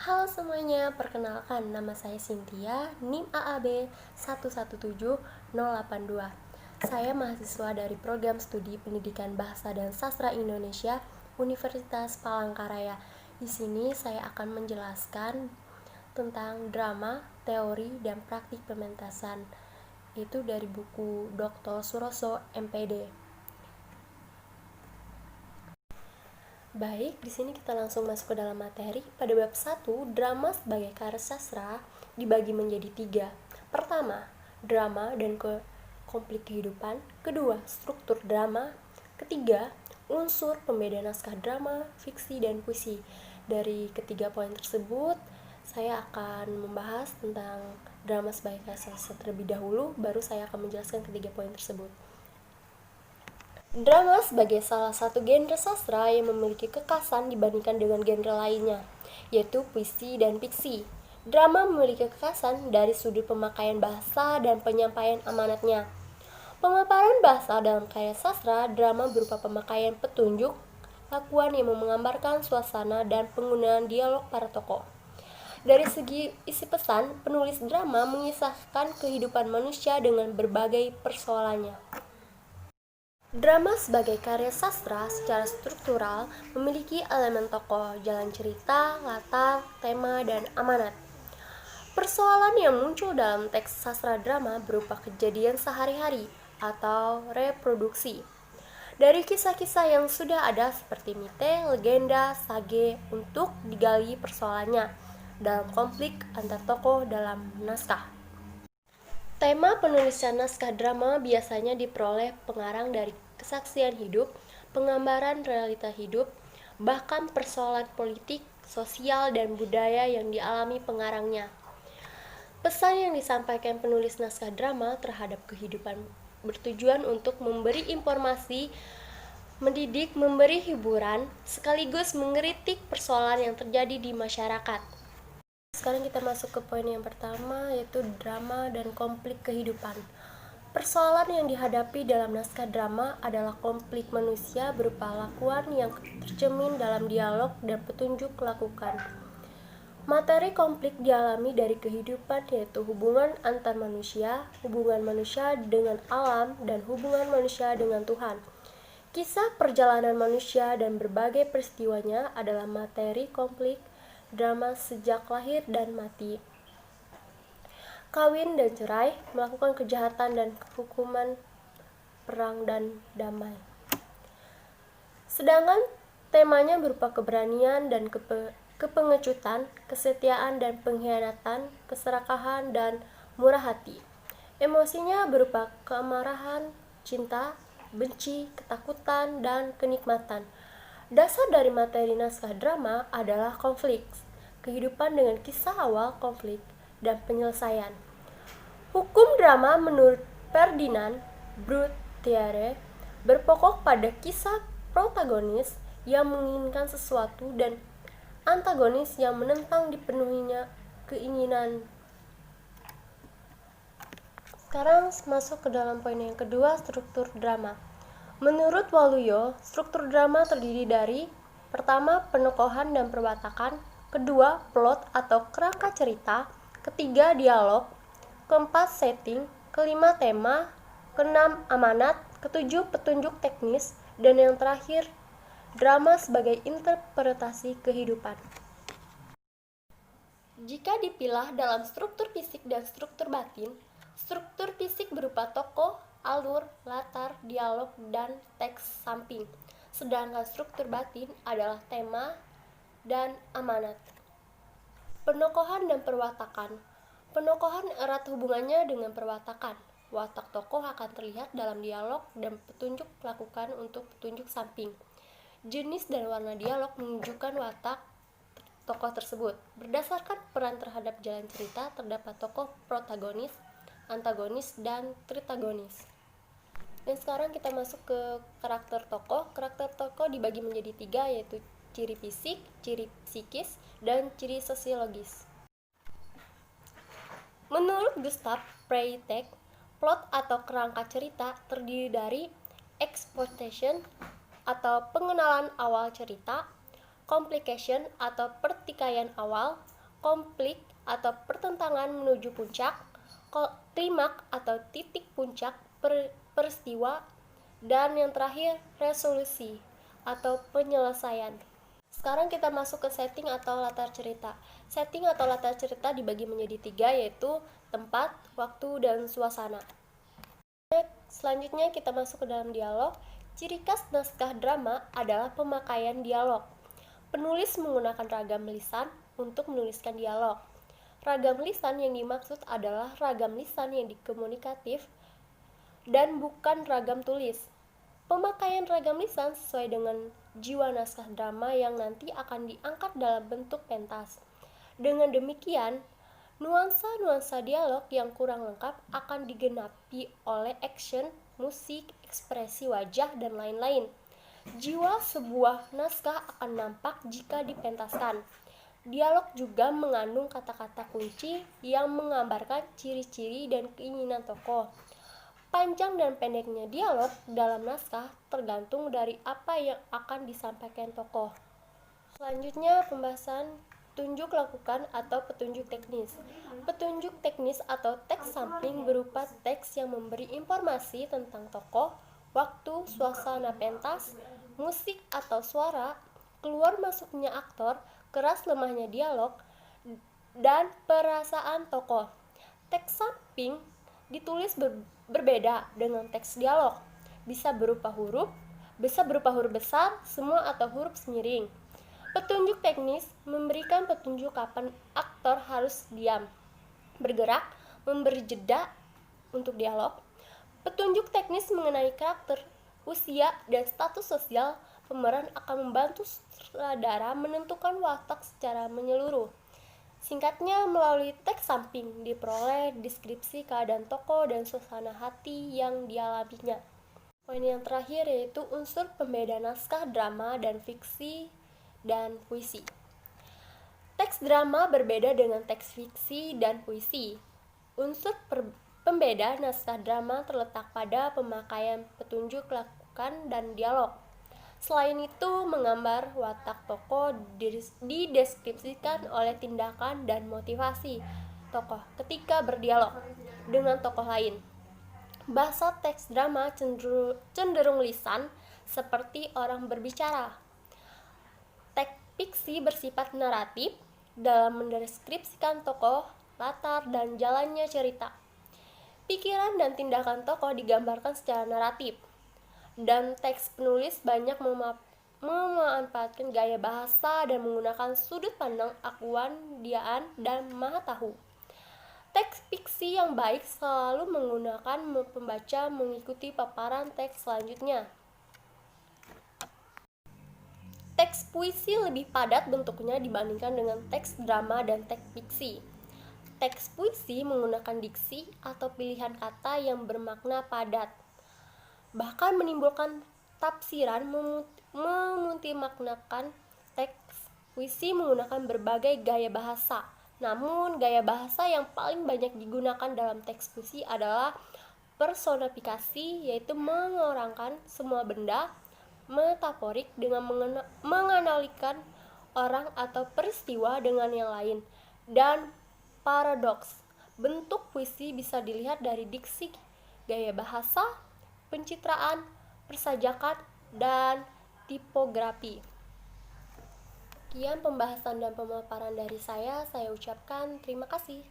Halo semuanya, perkenalkan nama saya Cynthia, NIM AAB 117082. Saya mahasiswa dari program studi Pendidikan Bahasa dan Sastra Indonesia Universitas Palangkaraya. Di sini saya akan menjelaskan tentang drama, teori, dan praktik pementasan. Itu dari buku Dr. Suroso MPD. Baik, di sini kita langsung masuk ke dalam materi. Pada bab 1, drama sebagai karya sastra dibagi menjadi 3. Pertama, drama dan konflik kehidupan. Kedua, struktur drama. Ketiga, unsur pembeda naskah drama, fiksi, dan puisi. Dari ketiga poin tersebut, saya akan membahas tentang drama sebagai karya sastra terlebih dahulu, baru saya akan menjelaskan ketiga poin tersebut. Drama sebagai salah satu genre sastra yang memiliki kekhasan dibandingkan dengan genre lainnya, yaitu puisi dan fiksi. Drama memiliki kekhasan dari sudut pemakaian bahasa dan penyampaian amanatnya. Pemaparan bahasa dalam karya sastra drama berupa pemakaian petunjuk, lakuan yang menggambarkan suasana dan penggunaan dialog para tokoh. Dari segi isi pesan, penulis drama mengisahkan kehidupan manusia dengan berbagai persoalannya. Drama sebagai karya sastra secara struktural memiliki elemen tokoh, jalan cerita, latar, tema, dan amanat. Persoalan yang muncul dalam teks sastra drama berupa kejadian sehari-hari atau reproduksi dari kisah-kisah yang sudah ada seperti mite, legenda, sage untuk digali persoalannya dalam konflik antar tokoh dalam naskah. Tema penulisan naskah drama biasanya diperoleh pengarang dari kesaksian hidup, penggambaran realita hidup, bahkan persoalan politik, sosial, dan budaya yang dialami pengarangnya. Pesan yang disampaikan penulis naskah drama terhadap kehidupan bertujuan untuk memberi informasi, mendidik, memberi hiburan, sekaligus mengkritik persoalan yang terjadi di masyarakat. Sekarang kita masuk ke poin yang pertama, yaitu drama dan konflik kehidupan. Persoalan yang dihadapi dalam naskah drama adalah konflik manusia berupa lakuan yang tercermin dalam dialog dan petunjuk lakukan. Materi konflik dialami dari kehidupan, yaitu hubungan antar manusia, hubungan manusia dengan alam, dan hubungan manusia dengan Tuhan. Kisah perjalanan manusia dan berbagai peristiwanya adalah materi konflik drama sejak lahir dan mati, kawin dan cerai, melakukan kejahatan dan hukuman, perang dan damai. Sedangkan temanya berupa keberanian dan kepengecutan, kesetiaan dan pengkhianatan, keserakahan dan murah hati. Emosinya berupa kemarahan, cinta, benci, ketakutan, dan kenikmatan. Dasar dari materi naskah drama adalah konflik, kehidupan dengan kisah awal konflik, dan penyelesaian. Hukum drama menurut Ferdinand Bruyère berpokok pada kisah protagonis yang menginginkan sesuatu dan antagonis yang menentang dipenuhinya keinginan. Sekarang masuk ke dalam poin yang kedua, struktur drama. Menurut Waluyo, struktur drama terdiri dari: pertama, penokohan dan perwatakan; kedua, plot atau kerangka cerita; ketiga, dialog; keempat, setting; kelima, tema; keenam, amanat; ketujuh, petunjuk teknis; dan yang terakhir, drama sebagai interpretasi kehidupan. Jika dipilah dalam struktur fisik dan struktur batin, struktur fisik berupa tokoh, alur, latar, dialog, dan teks samping. Sedangkan struktur batin adalah tema dan amanat. Penokohan dan perwatakan. Penokohan erat hubungannya dengan perwatakan. Watak tokoh akan terlihat dalam dialog dan petunjuk lakukan untuk petunjuk samping. Jenis dan warna dialog menunjukkan watak tokoh tersebut. Berdasarkan peran terhadap jalan cerita, terdapat tokoh protagonis, antagonis, dan tritagonis. Dan sekarang kita masuk ke karakter tokoh. Karakter tokoh dibagi menjadi 3, yaitu ciri fisik, ciri psikis, dan ciri sosiologis. Menurut Gustav Freytag, plot atau kerangka cerita terdiri dari exposition atau pengenalan awal cerita, complication atau pertikaian awal, konflik atau pertentangan menuju puncak, klimaks atau titik puncak peristiwa, dan yang terakhir resolusi atau penyelesaian. Sekarang kita masuk ke setting atau latar cerita. Setting atau latar cerita dibagi menjadi 3, yaitu tempat, waktu, dan suasana. Selanjutnya kita masuk ke dalam dialog. Ciri khas naskah drama adalah pemakaian dialog. Penulis menggunakan ragam lisan untuk menuliskan dialog. Ragam lisan yang dimaksud adalah ragam lisan yang dikomunikatif dan bukan ragam tulis. Pemakaian ragam lisan sesuai dengan jiwa naskah drama yang nanti akan diangkat dalam bentuk pentas. Dengan demikian, nuansa-nuansa dialog yang kurang lengkap akan digenapi oleh action, musik, ekspresi wajah, dan lain-lain. Jiwa sebuah naskah akan nampak jika dipentaskan. Dialog juga mengandung kata-kata kunci yang menggambarkan ciri-ciri dan keinginan tokoh. Panjang dan pendeknya dialog dalam naskah tergantung dari apa yang akan disampaikan tokoh. Selanjutnya pembahasan petunjuk lakukan atau petunjuk teknis. Petunjuk teknis atau teks samping berupa teks yang memberi informasi tentang tokoh, waktu, suasana pentas, musik atau suara, keluar masuknya aktor, keras lemahnya dialog, dan perasaan tokoh. Teks samping ditulis berbeda dengan teks dialog. Bisa berupa huruf besar, semua atau huruf semiring. Petunjuk teknis memberikan petunjuk kapan aktor harus diam, bergerak, memberi jeda untuk dialog. Petunjuk teknis mengenai karakter, usia, dan status sosial pemeran akan membantu sutradara menentukan watak secara menyeluruh. Singkatnya, melalui teks samping diperoleh deskripsi keadaan tokoh dan suasana hati yang dialaminya. Poin yang terakhir yaitu unsur pembeda naskah drama dan fiksi dan puisi. Teks drama berbeda dengan teks fiksi dan puisi. Unsur pembeda naskah drama terletak pada pemakaian petunjuk lakukan dan dialog. Selain itu, menggambar watak tokoh dideskripsikan oleh tindakan dan motivasi tokoh ketika berdialog dengan tokoh lain. Bahasa teks drama cenderung lisan, seperti orang berbicara. Teks fiksi bersifat naratif dalam mendeskripsikan tokoh, latar, dan jalannya cerita. Pikiran dan tindakan tokoh digambarkan secara naratif. Dan teks penulis banyak memanfaatkan gaya bahasa dan menggunakan sudut pandang akuan, diaan, dan maha tahu. Teks fiksi yang baik selalu menggunakan pembaca mengikuti paparan teks selanjutnya. Teks puisi lebih padat bentuknya dibandingkan dengan teks drama dan teks fiksi. Teks puisi menggunakan diksi atau pilihan kata yang bermakna padat, bahkan menimbulkan tafsiran memultimaknakan. Teks puisi menggunakan berbagai gaya bahasa. Namun, gaya bahasa yang paling banyak digunakan dalam teks puisi adalah personifikasi, yaitu mengorangkan semua benda, metaforik dengan menganalikan orang atau peristiwa dengan yang lain, dan paradoks. Bentuk puisi bisa dilihat dari diksi, gaya bahasa, pencitraan, persajakan, dan tipografi. Sekian pembahasan dan pemaparan dari saya ucapkan terima kasih.